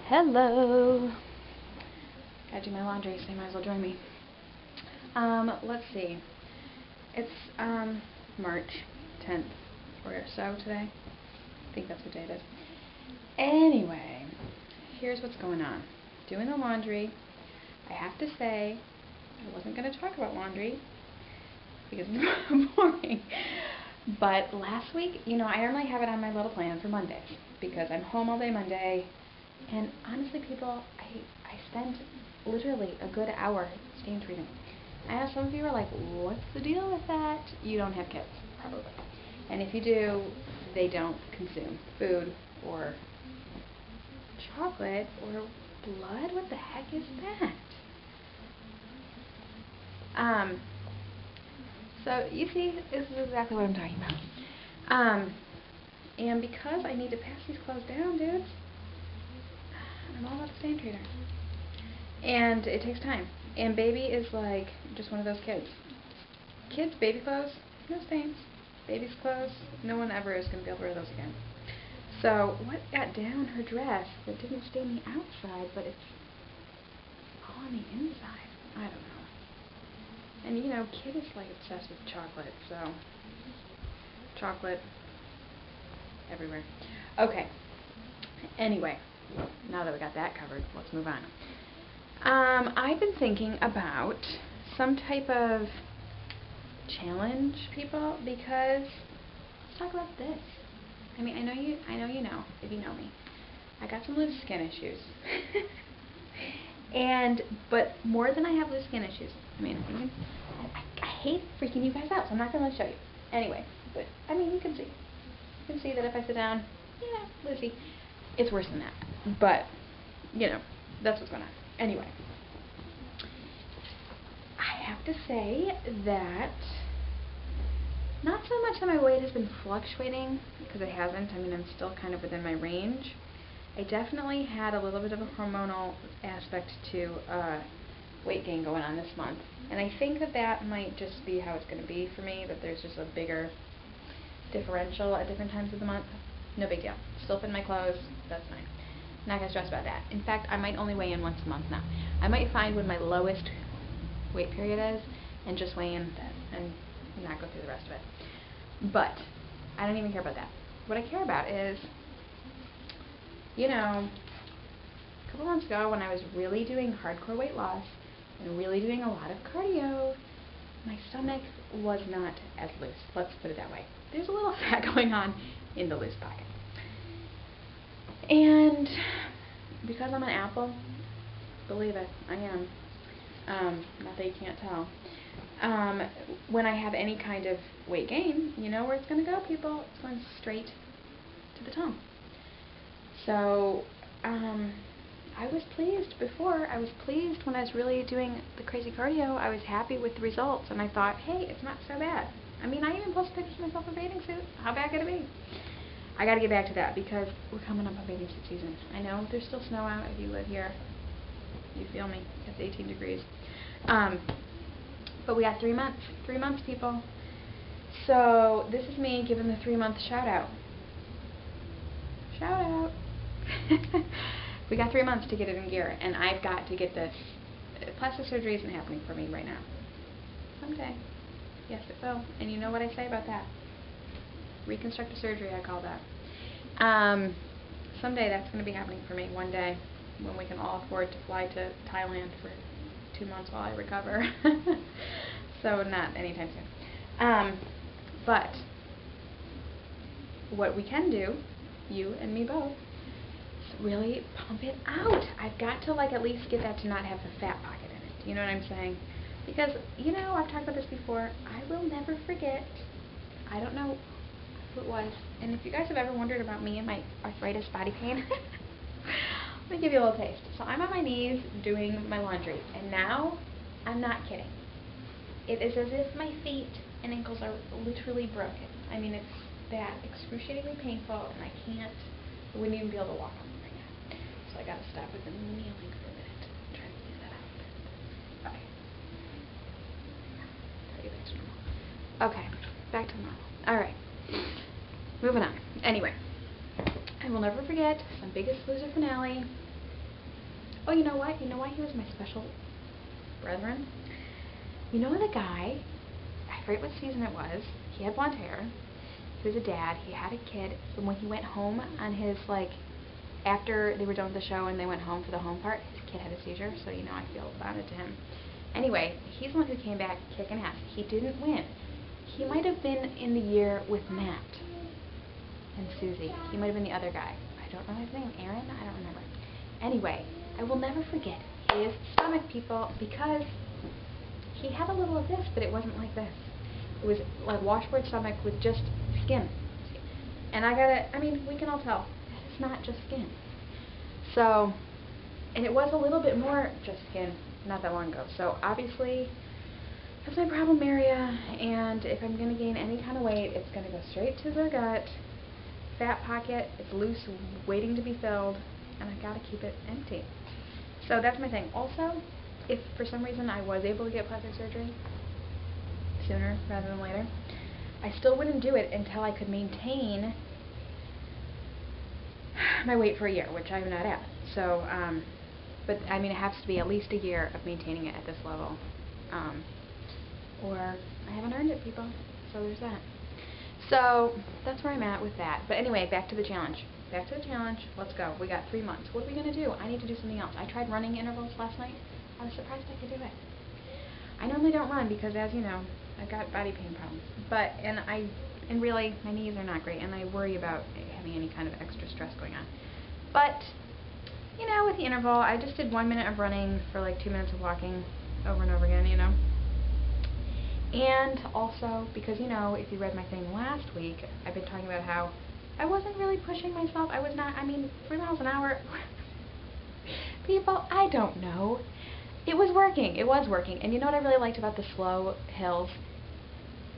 Hello. Gotta do my laundry, so you might as well join me. Let's see. It's March 10th or so today. I think that's what day it is. Anyway, here's what's going on. Doing the laundry. I have to say, I wasn't going to talk about laundry because it's boring. But last week, I normally have it on my little plan for Mondays because I'm home all day Monday. And honestly, people, I spent literally a good hour stage reading. I know some of you are like, what's the deal with that? You don't have kids, probably. And if you do, they don't consume food or chocolate or blood. What the heck is that? So you see, this is exactly what I'm talking about. And because I need to pass these clothes down, dudes, I'm all about the stain treater. And it takes time. And baby is like just one of those kids. Kids, baby clothes, no stains. Baby's clothes, no one ever is going to be able to wear those again. So what got down her dress that didn't stain the outside, but it's all on the inside? I don't know. And kid is like obsessed with chocolate, so chocolate everywhere. Okay. Anyway, now that we got that covered, let's move on. I've been thinking about some type of challenge, people, because let's talk about this. I mean, I know you know, if you know me. I got some loose skin issues. But more than I have loose skin issues, I hate freaking you guys out, so I'm not going to show you. Anyway, but, you can see. You can see that if I sit down, yeah, Lizzie, it's worse than that. But, that's what's going on. Anyway, I have to say that not so much that my weight has been fluctuating, because it hasn't. I'm still kind of within my range. I definitely had a little bit of a hormonal aspect to weight gain going on this month. And I think that might just be how it's going to be for me, that there's just a bigger differential at different times of the month. No big deal. Still fit in my clothes. That's fine. Not going to stress about that. In fact, I might only weigh in once a month now. I might find when my lowest weight period is and just weigh in then and not go through the rest of it. But I don't even care about that. What I care about is, a couple months ago when I was really doing hardcore weight loss and really doing a lot of cardio, my stomach was not as loose. Let's put it that way. There's a little fat going on in the loose pocket. And because I'm an apple, believe it, I am. Not that you can't tell. When I have any kind of weight gain, you know where it's going to go, people. It's going straight to the tongue. So, I was pleased before. I was pleased when I was really doing the crazy cardio. I was happy with the results, and I thought, hey, it's not so bad. I even posted pictures of myself in a bathing suit. How bad could it be? I got to get back to that because we're coming up on bathing suit season. I know there's still snow out if you live here. You feel me? It's 18 degrees. But we got 3 months. 3 months, people. So this is me giving the 3-month shout out. Shout out. We got 3 months to get it in gear, and I've got to get this. Plastic surgery isn't happening for me right now. Someday. Yes, it will. And you know what I say about that? Reconstructive surgery, I call that. Someday that's going to be happening for me one day when we can all afford to fly to Thailand for 2 months while I recover. So not anytime soon. But what we can do, you and me both, is really pump it out. I've got to at least get that to not have a fat pocket in it. You know what I'm saying? Because, I've talked about this before. I will never forget. I don't know who it was. And if you guys have ever wondered about me and my arthritis body pain, let me give you a little taste. So I'm on my knees doing my laundry, and now I'm not kidding. It is as if my feet and ankles are literally broken. It's that excruciatingly painful, and I wouldn't even be able to walk on them right now. So I gotta stop with the kneeling for a minute. Try to clean that out. Okay. Try to get back to normal. Okay, back to normal. Alright. Moving on. Anyway, I will never forget the Biggest Loser finale. Oh, you know what? You know why he was my special brethren? You know the guy, I forget what season it was, he had blonde hair, he was a dad, he had a kid, and when he went home on his, like, after they were done with the show and they went home for the home part, his kid had a seizure, so you know I feel bonded to him. Anyway, he's the one who came back kicking ass. He didn't win. He might have been in the year with Matt and Susie. He might have been the other guy. I don't know his name. Aaron? I don't remember. Anyway, I will never forget his stomach, people, because he had a little of this, but it wasn't like this. It was like washboard stomach with just skin. And I mean, we can all tell, it's not just skin. So, and it was a little bit more just skin not that long ago. So obviously, that's my problem area, and if I'm going to gain any kind of weight, it's going to go straight to the gut, fat pocket, it's loose, waiting to be filled, and I got to keep it empty. So that's my thing. Also, if for some reason I was able to get plastic surgery sooner rather than later, I still wouldn't do it until I could maintain my weight for a year, which I'm not at. So, but I mean, it has to be at least a year of maintaining it at this level, or I haven't earned it, people. So there's that. So that's where I'm at with that. But anyway, back to the challenge. Back to the challenge. Let's go. We got 3 months. What are we going to do? I need to do something else. I tried running intervals last night. I was surprised I could do it. I normally don't run because, as you know, I've got body pain problems. And really, my knees are not great, and I worry about having any kind of extra stress going on. But, you know, with the interval, I just did 1 minute of running for like 2 minutes of walking over and over again, you know. And also, because, you know, if you read my thing last week, I've been talking about how I wasn't really pushing myself. I was not, 3 miles an hour. People, I don't know. It was working. It was working. And you know what I really liked about the slow hills?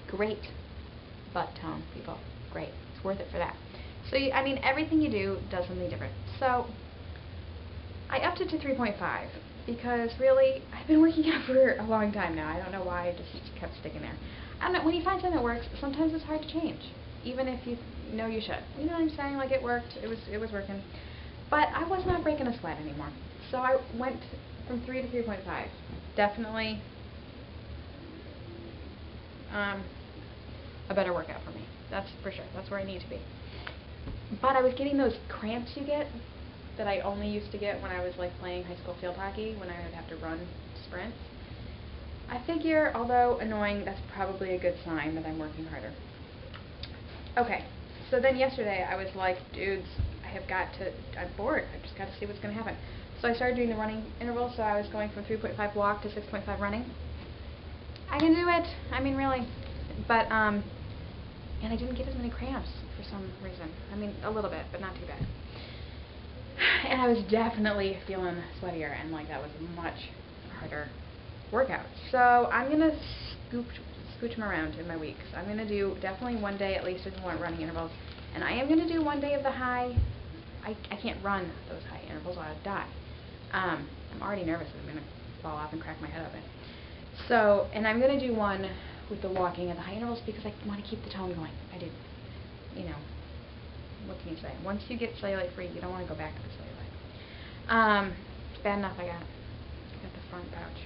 Great butt tone, people. Great. It's worth it for that. So, everything you do does something different. So, I upped it to 3.5 because really, I've been working out for a long time now. I don't know why I just kept sticking there. I don't know, when you find something that works, sometimes it's hard to change, even if you know you should. You know what I'm saying? Like, it worked. It was working. But I was not breaking a sweat anymore. So I went from 3 to 3.5. Definitely a better workout for me. That's for sure. That's where I need to be. But I was getting those cramps you get that I only used to get when I was like playing high school field hockey, when I would have to run sprints. I figure, although annoying, that's probably a good sign that I'm working harder. Okay, so then yesterday I was like, dudes, I'm bored. I just got to see what's going to happen. So I started doing the running interval, so I was going from 3.5 walk to 6.5 running. I can do it. Really. But, and I didn't get as many cramps for some reason. A little bit, but not too bad. And I was definitely feeling sweatier, and like that was a much harder workout. So I'm going to scooch them around in my weeks. I'm going to do definitely one day at least of running intervals. And I am going to do one day of the high. I can't run those high intervals or I'll die. I'm already nervous that I'm going to fall off and crack my head open. So, and I'm going to do one with the walking at the high intervals because I want to keep the tone going. I do. You know, what can you say? Once you get cellulite free, you don't want to go back to the cellulite. It's bad enough I got the front pouch.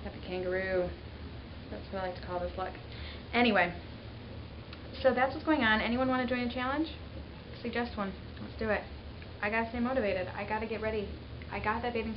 Got the Kangaroo. That's what I like to call this look. Anyway, so that's what's going on. Anyone want to join a challenge? Suggest one. Let's do it. I gotta stay motivated. I gotta get ready. I got that bathing